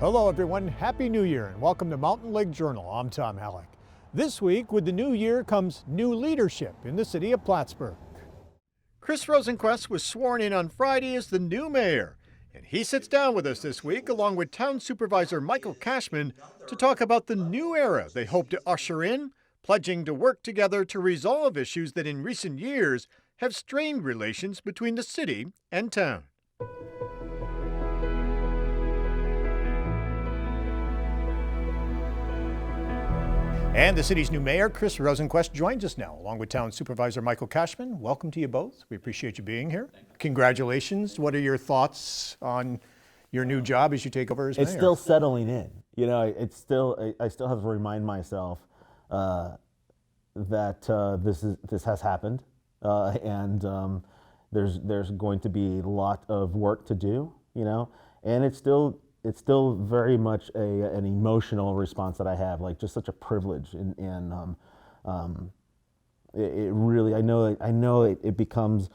Hello everyone, Happy New Year and welcome to Mountain Lake Journal. I'm Tom Halleck. This week with the new year comes new leadership in the city of Plattsburgh. Chris Rosenquest was sworn in on Friday as the new mayor, and he sits down with us this week along with Town Supervisor Michael Cashman to talk about the new era they hope to usher in, pledging to work together to resolve issues that in recent years have strained relations between the city and town. And the city's new mayor, Chris Rosenquest, joins us now, along with Town Supervisor Michael Cashman. Welcome to you both. We appreciate you being here. Congratulations. What are your thoughts on your new job as you take over as mayor? It's still settling in. You know, I still have to remind myself that this has happened, and there's going to be a lot of work to do. You know, and it's still very much an emotional response that I have, like just such a privilege, and it really, I know it becomes,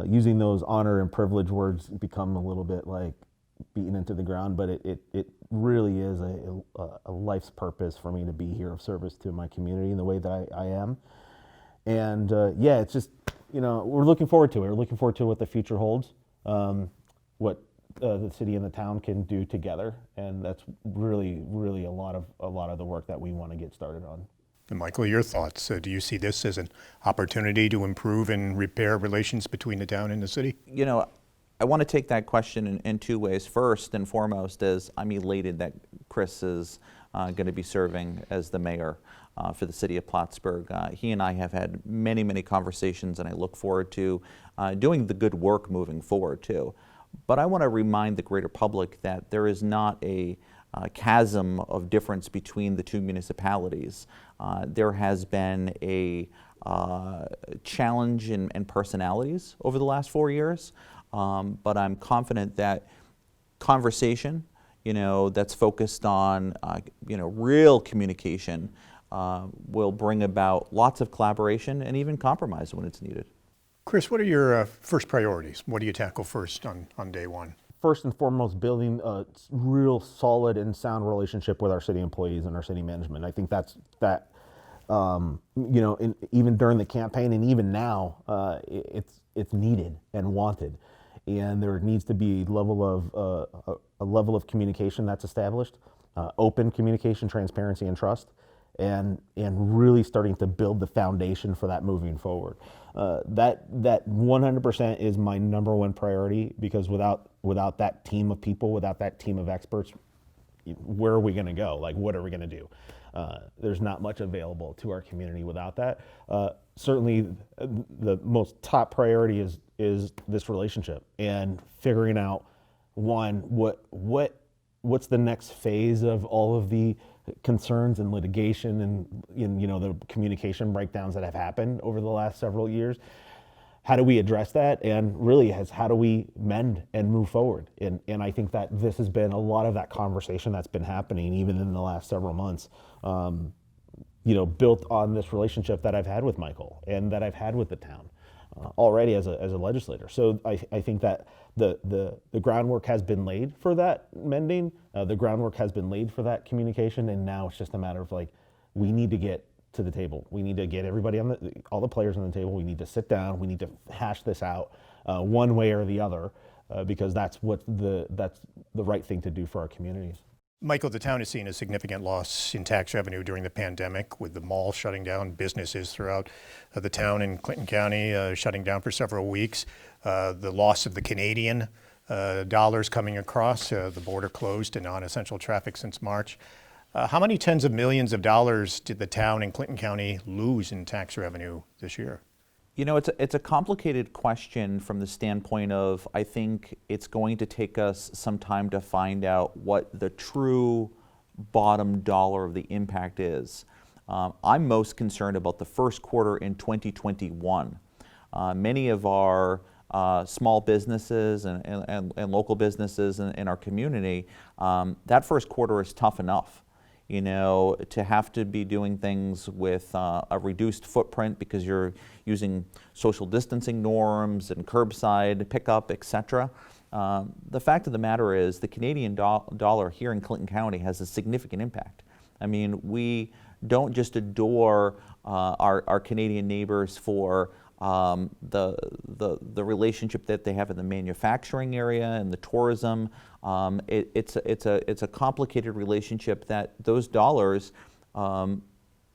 using those honor and privilege words become a little bit like beaten into the ground, but it really is a life's purpose for me to be here of service to my community in the way that I am. And yeah, it's just, you know, we're looking forward to it. We're looking forward to what the future holds, what the city and the town can do together, and that's really a lot of the work that we want to get started on. And Michael, your thoughts? Do you see this as an opportunity to improve and repair relations between the town and the city? You know, I want to take that question in two ways. First and foremost is I'm elated that Chris is going to be serving as the mayor for the city of Plattsburgh. He and I have had many conversations, and I look forward to doing the good work moving forward too. But I want to remind the greater public that there is not a chasm of difference between the two municipalities. There has been a challenge in personalities over the last 4 years, but I'm confident that conversation, you know, that's focused on you know, real communication will bring about lots of collaboration and even compromise when it's needed. Chris, what are your first priorities? What do you tackle first on day one? First and foremost, building a real solid and sound relationship with our city employees and our city management. I think that you know, even during the campaign and even now, it's needed and wanted, and there needs to be a level of communication that's established, open communication, transparency, and trust. And really starting to build the foundation for that moving forward. That 100% is my number one priority, because without that team of people, without that team of experts, where are we going to go? Like, what are we going to do? There's not much available to our community without that. Certainly, the most top priority is this relationship and figuring out, one, what's the next phase of all of the concerns and litigation and you know, the communication breakdowns that have happened over the last several years. How do we address that? And really, how do we mend and move forward? And I think that this has been a lot of that conversation that's been happening even in the last several months, you know, built on this relationship that I've had with Michael and that I've had with the town already as a legislator. So I think that the groundwork has been laid for that mending, the groundwork has been laid for that communication, and now it's just a matter of, like, we need to get to the table. We need to get everybody all the players on the table. We need to sit down. We need to hash this out one way or the other, because that's the right thing to do for our communities. Michael, the town has seen a significant loss in tax revenue during the pandemic, with the mall shutting down, businesses throughout the town in Clinton County shutting down for several weeks, the loss of the Canadian dollars coming across, the border closed to non-essential traffic since March. How many tens of millions of dollars did the town in Clinton County lose in tax revenue this year? You know, it's a complicated question from the standpoint of, I think it's going to take us some time to find out what the true bottom dollar of the impact is. I'm most concerned about the first quarter in 2021. Many of our small businesses and local businesses in our community, that first quarter is tough enough. You know, to have to be doing things with a reduced footprint because you're using social distancing norms and curbside pickup, etc. the fact of the matter is the Canadian dollar here in Clinton County has a significant impact. I mean, we don't just adore our Canadian neighbors for the relationship that they have in the manufacturing area and the tourism. It's a complicated relationship that those dollars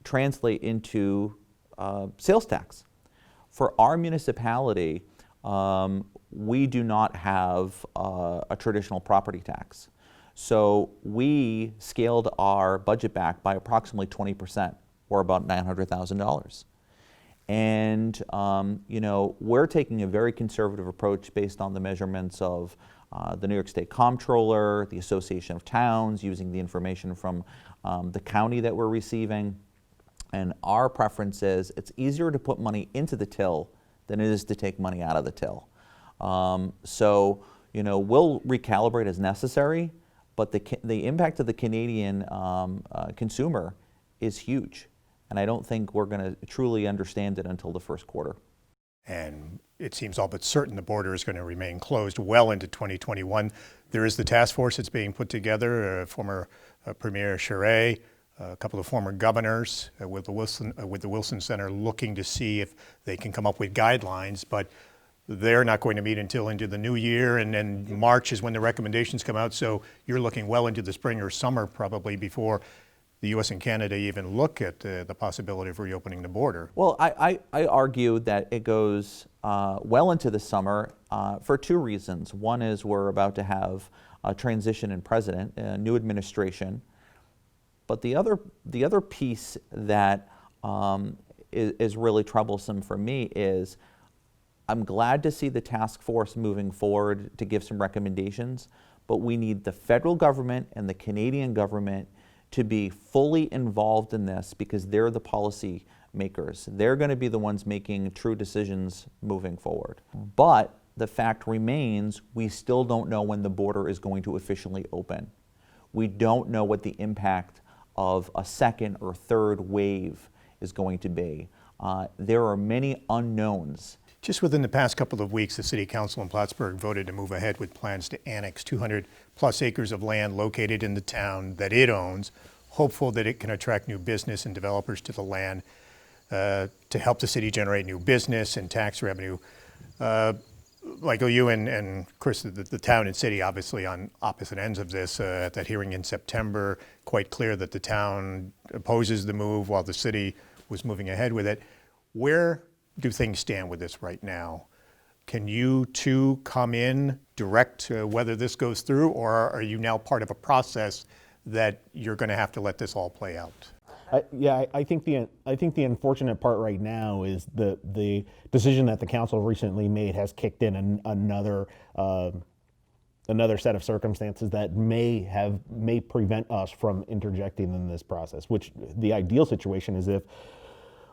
translate into sales tax. For our municipality, we do not have a traditional property tax. So we scaled our budget back by approximately 20%, or about $900,000. And you know, we're taking a very conservative approach based on the measurements of the New York State Comptroller, the Association of Towns, using the information from the county that we're receiving. And our preference is it's easier to put money into the till than it is to take money out of the till. So, you know, we'll recalibrate as necessary, but the impact of the Canadian consumer is huge. And I don't think we're going to truly understand it until the first quarter. And it seems all but certain the border is going to remain closed well into 2021. There is the task force that's being put together, former Premier Charest, a couple of former governors with the Wilson Center looking to see if they can come up with guidelines, but they're not going to meet until into the new year, and then March is when the recommendations come out. So you're looking well into the spring or summer probably before the U.S. and Canada even look at the possibility of reopening the border. Well, I argue that it goes well into the summer for two reasons. One is we're about to have a transition in president, a new administration. But the other piece that is really troublesome for me is I'm glad to see the task force moving forward to give some recommendations, but we need the federal government and the Canadian government to be fully involved in this because they're the policy makers. They're going to be the ones making true decisions moving forward. But the fact remains, we still don't know when the border is going to officially open. We don't know what the impact of a second or third wave is going to be. There are many unknowns. Just within the past couple of weeks, the City Council in Plattsburgh voted to move ahead with plans to annex 200 plus acres of land located in the town that it owns, hopeful that it can attract new business and developers to the land to help the city generate new business and tax revenue. Michael, you and Chris, the town and city obviously on opposite ends of this. At that hearing in September, quite clear that the town opposes the move while the city was moving ahead with it. Where do things stand with this right now? Can you two come in direct whether this goes through, or are you now part of a process that you're going to have to let this all play out? I think the unfortunate part right now is the decision that the council recently made has kicked in another set of circumstances that may prevent us from interjecting in this process. Which the ideal situation is if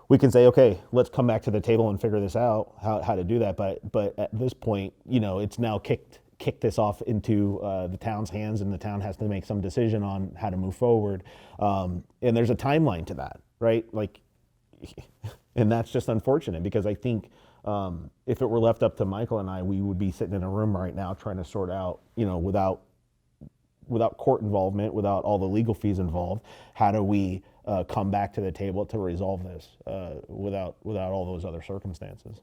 we can say, okay, let's come back to the table and figure this out, how to do that. But at this point, you know, it's now kicked this off into the town's hands, and the town has to make some decision on how to move forward. And there's a timeline to that, right? Like, and that's just unfortunate because I think if it were left up to Michael and I, we would be sitting in a room right now trying to sort out, you know, without court involvement, without all the legal fees involved, how do we come back to the table to resolve this without all those other circumstances.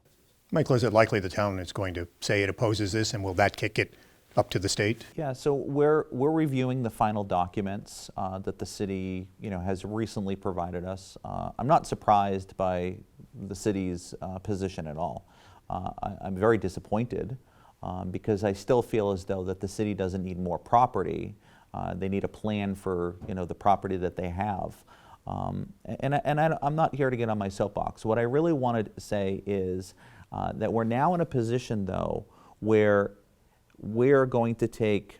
Michael, is it likely the town is going to say it opposes this, and will that kick it up to the state? Yeah, so we're reviewing the final documents that the city, you know, has recently provided us. I'm not surprised by the city's position at all. I'm very disappointed because I still feel as though that the city doesn't need more property. They need a plan for, you know, the property that they have. I'm not here to get on my soapbox. What I really wanted to say is that we're now in a position, though, where we're going to take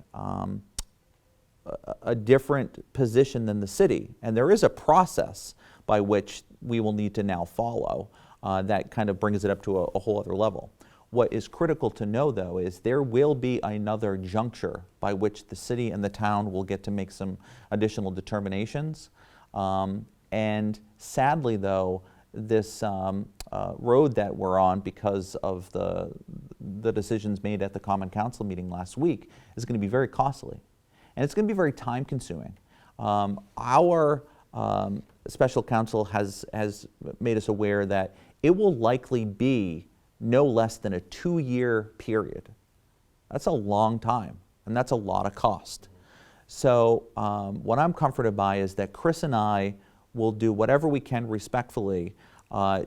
a different position than the city. And there is a process by which we will need to now follow that kind of brings it up to a whole other level. What is critical to know, though, is there will be another juncture by which the city and the town will get to make some additional determinations. And sadly, though, this road that we're on because of the the decisions made at the Common Council meeting last week, is going to be very costly. And it's going to be very time consuming. Our special counsel has made us aware that it will likely be no less than a 2-year period. That's a long time, and that's a lot of cost. So what I'm comforted by is that Chris and I will do whatever we can respectfully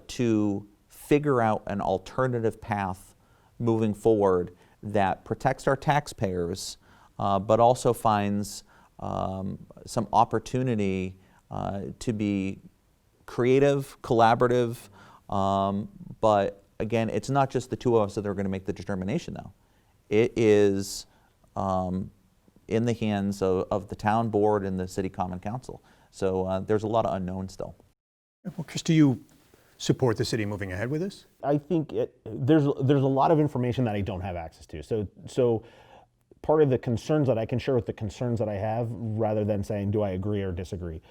to figure out an alternative path moving forward that protects our taxpayers, but also finds some opportunity to be creative, collaborative, but again, it's not just the two of us that are going to make the determination though. It is in the hands of the town board and the city common council. So there's a lot of unknowns still. Well, Chris, do you support the city moving ahead with this? I think there's a lot of information that I don't have access to. So part of the concerns that I can share with the concerns that I have, rather than saying, do I agree or disagree?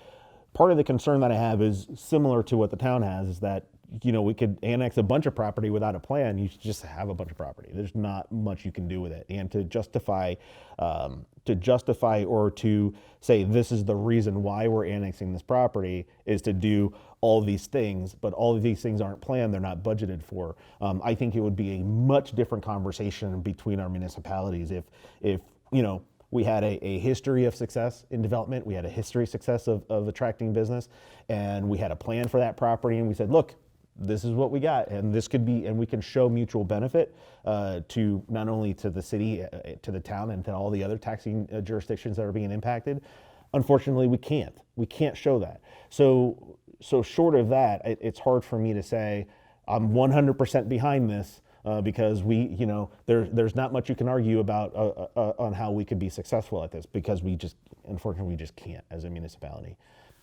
Part of the concern that I have is similar to what the town has, is that, you know, we could annex a bunch of property without a plan. You just have a bunch of property. There's not much you can do with it. And to justify or to say this is the reason why we're annexing this property is to do all these things, but all of these things aren't planned, they're not budgeted for. I think it would be a much different conversation between our municipalities if you know, we had a history of success in development, we had a history of success of attracting business, and we had a plan for that property, and we said, look, this is what we got, and this could be, and we can show mutual benefit to not only to the city, to the town, and to all the other taxing jurisdictions that are being impacted. Unfortunately, we can't show that. So short of that, it's hard for me to say I'm 100% behind this because there's not much you can argue about on how we could be successful at this, because unfortunately we just can't as a municipality.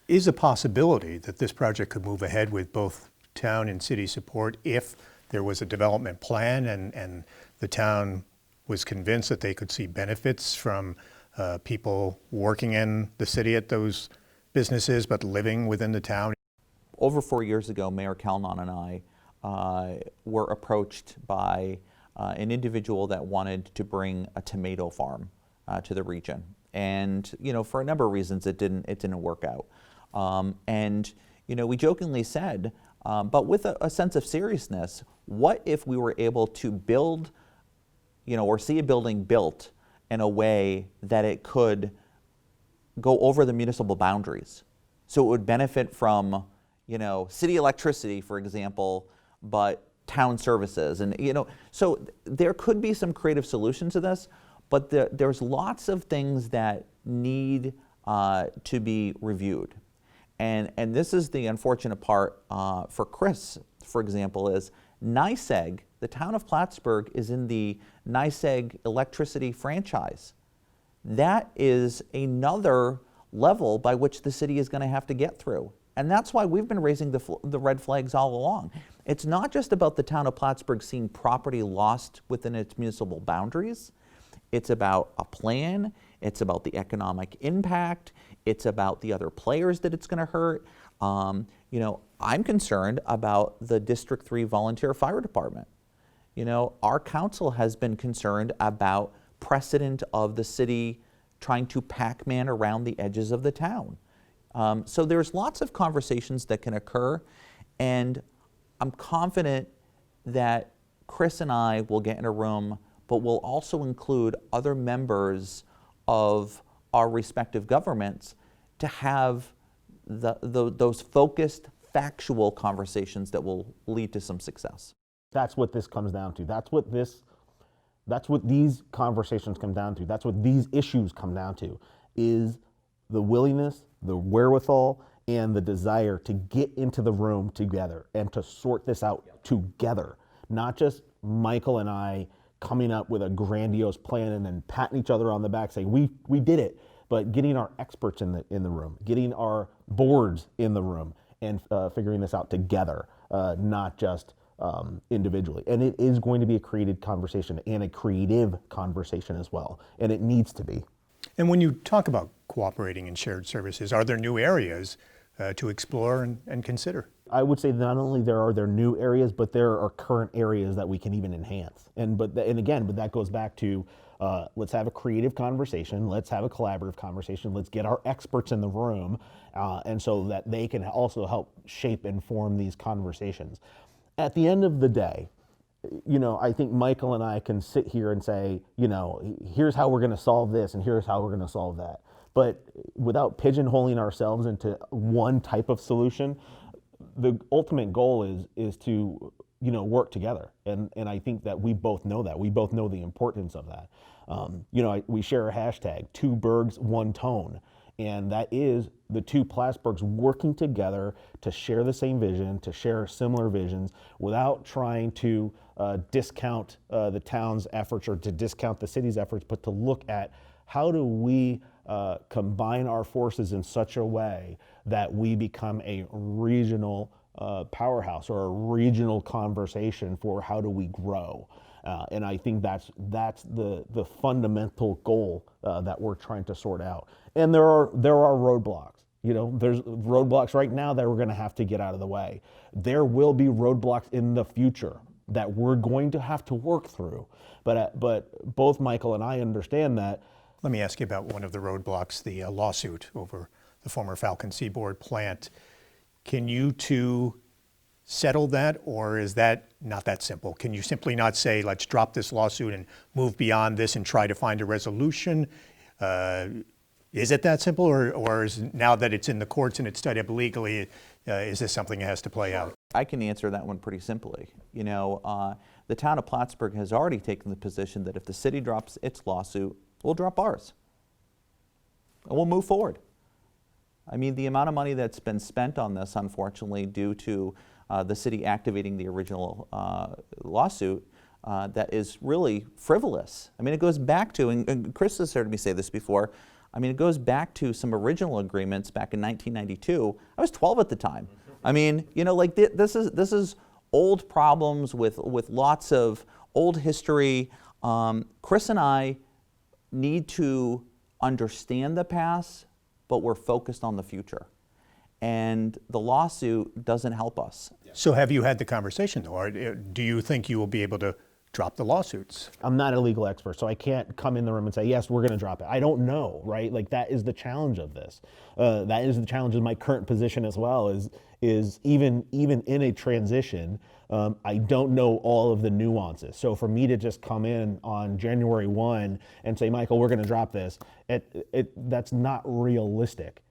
Is a possibility that this project could move ahead with both town and city support if there was a development plan and the town was convinced that they could see benefits from people working in the city at those businesses but living within the town? Over 4 years ago, Mayor Kalnon and I were approached by an individual that wanted to bring a tomato farm to the region, and for a number of reasons it didn't work out. And we jokingly said, but with a sense of seriousness, what if we were able to build, or see a building built in a way that it could go over the municipal boundaries, so it would benefit from city electricity, for example, but town services, and so there could be some creative solutions to this, but there's lots of things that need to be reviewed, and this is the unfortunate part for Chris, for example, is NYSEG. The town of Plattsburgh is in the NYSEG electricity franchise. That is another level by which the city is going to have to get through. And that's why we've been raising the red flags all along. It's not just about the town of Plattsburgh seeing property lost within its municipal boundaries. It's about a plan. It's about the economic impact. It's about the other players that it's going to hurt. I'm concerned about the District 3 Volunteer Fire Department. Our council has been concerned about precedent of the city trying to Pac-Man around the edges of the town. So there's lots of conversations that can occur, and I'm confident that Chris and I will get in a room, but we'll also include other members of our respective governments to have those focused, factual conversations that will lead to some success. That's what this comes down to. That's what these conversations come down to. That's what these issues come down to, is the willingness, the wherewithal, and the desire to get into the room together and to sort this out together. Not just Michael and I coming up with a grandiose plan and then patting each other on the back saying, we did it, but getting our experts in the room, getting our boards in the room, and figuring this out together, not just individually. And it is going to be a creative conversation, and a creative conversation as well, and it needs to be. And when you talk about cooperating in shared services, are there new areas to explore and consider? I would say not only are there new areas, but there are current areas that we can even enhance. And that goes back to let's have a creative conversation, let's have a collaborative conversation, let's get our experts in the room, and so that they can also help shape and form these conversations. At the end of the day, I think Michael and I can sit here and say, here's how we're going to solve this and here's how we're going to solve that. But without pigeonholing ourselves into one type of solution, the ultimate goal is to, work together. And I think that we both know that. We both know the importance of that. We share a hashtag, 2 Bergs, 1 Tone. And that is the 2 Plattsburghs working together to share the same vision, to share similar visions, without trying to discount the town's efforts or to discount the city's efforts, but to look at how do we combine our forces in such a way that we become a regional powerhouse or a regional conversation for how do we grow. And I think that's the fundamental goal that we're trying to sort out. And there are roadblocks. There's roadblocks right now that we're going to have to get out of the way. There will be roadblocks in the future that we're going to have to work through. But both Michael and I understand that. Let me ask you about one of the roadblocks, the lawsuit over the former Falcon Seaboard plant. Can you two settle that, or is that not that simple? Can you simply not say, let's drop this lawsuit and move beyond this and try to find a resolution? Is it that simple, or is now that it's in the courts and it's studied up legally, is this something that has to play out? I can answer that one pretty simply. The town of Plattsburgh has already taken the position that if the city drops its lawsuit, we'll drop ours. And we'll move forward. I mean, the amount of money that's been spent on this, unfortunately, due to the city activating the original lawsuit, that is really frivolous. I mean, it goes back to, and Chris has heard me say this before, I mean, it goes back to some original agreements back in 1992. I was 12 at the time. I mean, this is old problems with lots of old history. Chris and I need to understand the past, but we're focused on the future. And the lawsuit doesn't help us. So have you had the conversation, though? Or do you think you will be able to drop the lawsuits? I'm not a legal expert, so I can't come in the room and say, yes, we're going to drop it. I don't know, right? Like, that is the challenge of this. That is the challenge of my current position as well, is even in a transition, I don't know all of the nuances. So for me to just come in on January 1 and say, Michael, we're going to drop this, that's not realistic.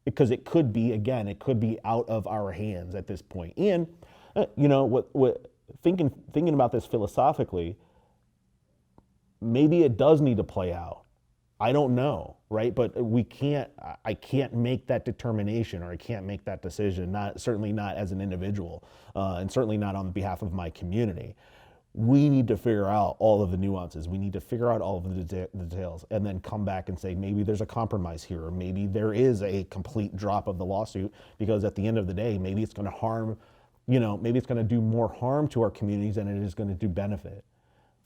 Because it could be, again, it could be out of our hands at this point. And, thinking about this philosophically, maybe it does need to play out. I don't know, right? But I can't make that determination, or I can't make that decision, certainly not as an individual, and certainly not on behalf of my community. We need to figure out all of the nuances. We need to figure out all of the details, and then come back and say, maybe there's a compromise here, or maybe there is a complete drop of the lawsuit, because at the end of the day, maybe it's going to harm, maybe it's going to do more harm to our communities than it is going to do benefit.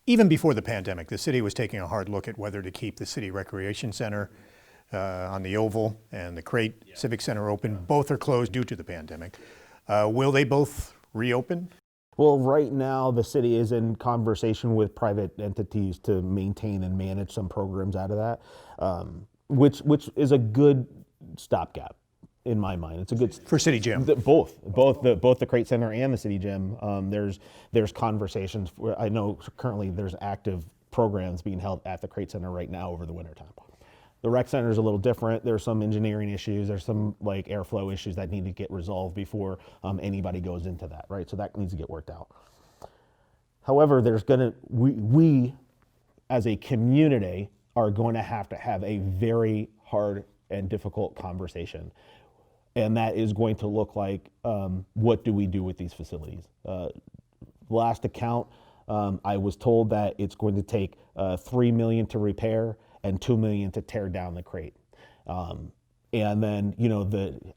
Even before the pandemic, the city was taking a hard look at whether to keep the City Recreation Center on the Oval and the Crate Civic Center open. Both are closed due to the pandemic. Will they both reopen? Well, right now, the city is in conversation with private entities to maintain and manage some programs out of that, which is a good stopgap in my mind. It's a good for City Gym. Both the Crate Center and the City Gym. There's conversations. I know currently there's active programs being held at the Crate Center right now over the wintertime. The rec center is a little different. There's some engineering issues. There's some like airflow issues that need to get resolved before anybody goes into that, right? So that needs to get worked out. However, we as a community are going to have a very hard and difficult conversation. And that is going to look like, what do we do with these facilities? Last account, I was told that it's going to take $3 million to repair and $2 million to tear down the Crate. And then,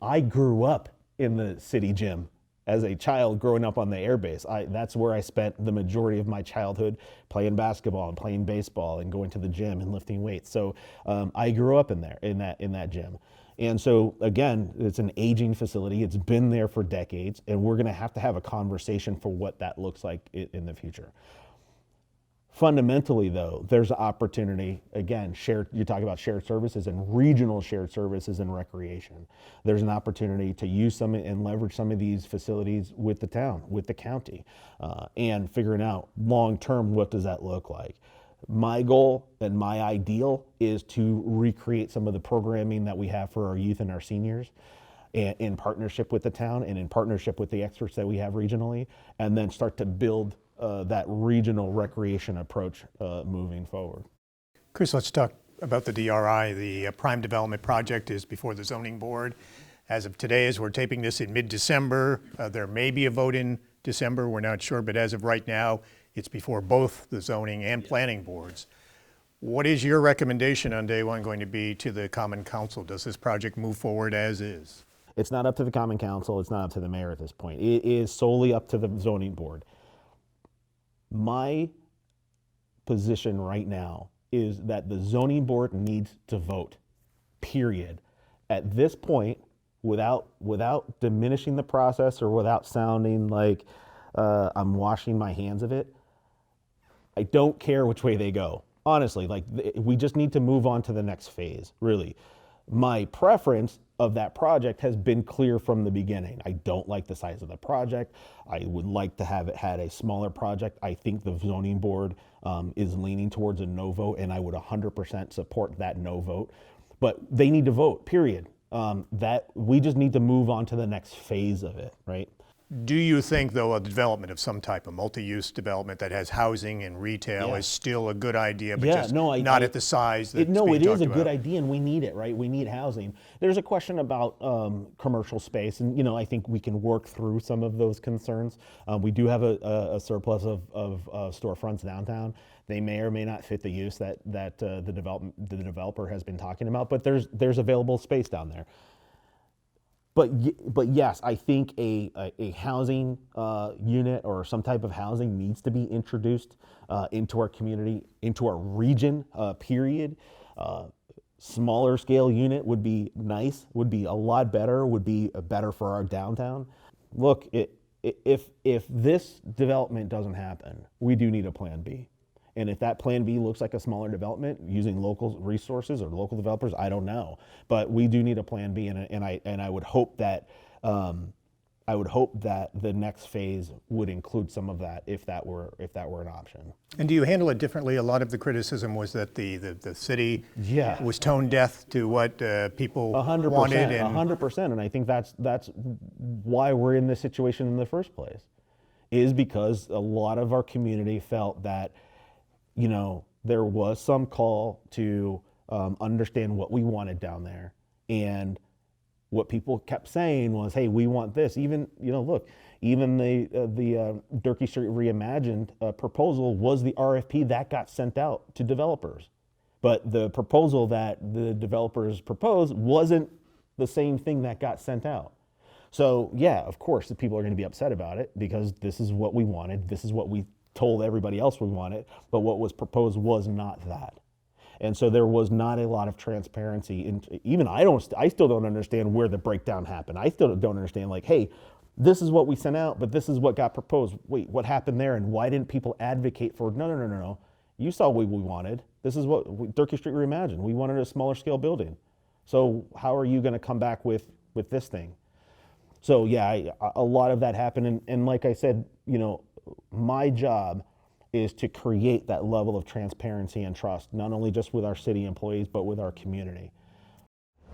I grew up in the City Gym as a child growing up on the airbase. That's where I spent the majority of my childhood, playing basketball and playing baseball and going to the gym and lifting weights. So I grew up in that gym. And so again, it's an aging facility. It's been there for decades, and we're going to have a conversation for what that looks like in the future. Fundamentally, though, there's an opportunity, again, you talk about shared services and regional shared services and recreation. There's an opportunity to use some and leverage some of these facilities with the town, with the county, and figuring out long-term, what does that look like? My goal and my ideal is to recreate some of the programming that we have for our youth and our seniors, in partnership with the town and in partnership with the experts that we have regionally, and then start to build that regional recreation approach moving forward. Chris, let's talk about the DRI. The Prime Development Project is before the Zoning Board. As of today, as we're taping this in mid-December, there may be a vote in December, we're not sure, but as of right now, it's before both the Zoning and Planning Boards. What is your recommendation on day one going to be to the Common Council? Does this project move forward as is? It's not up to the Common Council, it's not up to the mayor at this point. It is solely up to the Zoning Board. My position right now is that the Zoning Board needs to vote, period. At this point, without diminishing the process or without sounding like I'm washing my hands of it, I don't care which way they go. Honestly, we just need to move on to the next phase, really. My preference of that project has been clear from the beginning. I don't like the size of the project. I would like to have it had a smaller project. I think the Zoning Board is leaning towards a no vote, and I would 100% support that no vote. But they need to vote, period. That we just need to move on to the next phase of it, right? Do you think, though, a development of some type of multi-use development that has housing and retail is still a good idea, but not at the size that's being talked about? No, it is a good idea, and we need it, right? We need housing. There's a question about commercial space, and I think we can work through some of those concerns. We do have a surplus of storefronts downtown. They may or may not fit the use that the developer has been talking about, but there's available space down there. But yes, I think a housing unit or some type of housing needs to be introduced into our community, into our region, period. Smaller scale unit would be nice, would be a lot better, would be better for our downtown. Look, if this development doesn't happen, we do need a plan B. And if that plan B looks like a smaller development using local resources or local developers, I don't know. But we do need a plan B, and I would hope that the next phase would include some of that if that were an option. And do you handle it differently? A lot of the criticism was that the city was tone deaf to what people 100%, wanted. 100%, and I think that's why we're in this situation in the first place, is because a lot of our community felt that there was some call to understand what we wanted down there. And what people kept saying was, hey, we want this. Even, look, even the Durkee Street Reimagined proposal was the RFP that got sent out to developers. But the proposal that the developers proposed wasn't the same thing that got sent out. So yeah, of course, the people are going to be upset about it because this is what we wanted. This is what we told everybody else we wanted, but what was proposed was not that. And so there was not a lot of transparency. Even I still don't understand where the breakdown happened. I still don't understand, like, hey, this is what we sent out, but this is what got proposed. Wait, what happened there? And why didn't people advocate for, no. You saw what we wanted. This is what Durkee Street Reimagined. We wanted a smaller scale building. So how are you going to come back with this thing? So yeah, a lot of that happened. And like I said, my job is to create that level of transparency and trust, not only just with our city employees, but with our community.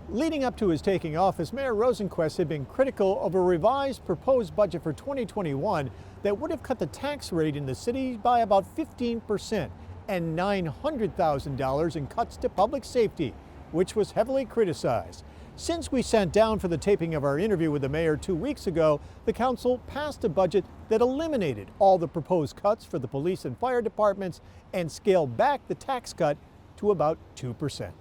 Leading up to his taking office, Mayor Rosenquest had been critical of a revised proposed budget for 2021 that would have cut the tax rate in the city by about 15% and $900,000 in cuts to public safety, which was heavily criticized. Since we sat down for the taping of our interview with the mayor 2 weeks ago, the council passed a budget that eliminated all the proposed cuts for the police and fire departments and scaled back the tax cut to about 2%.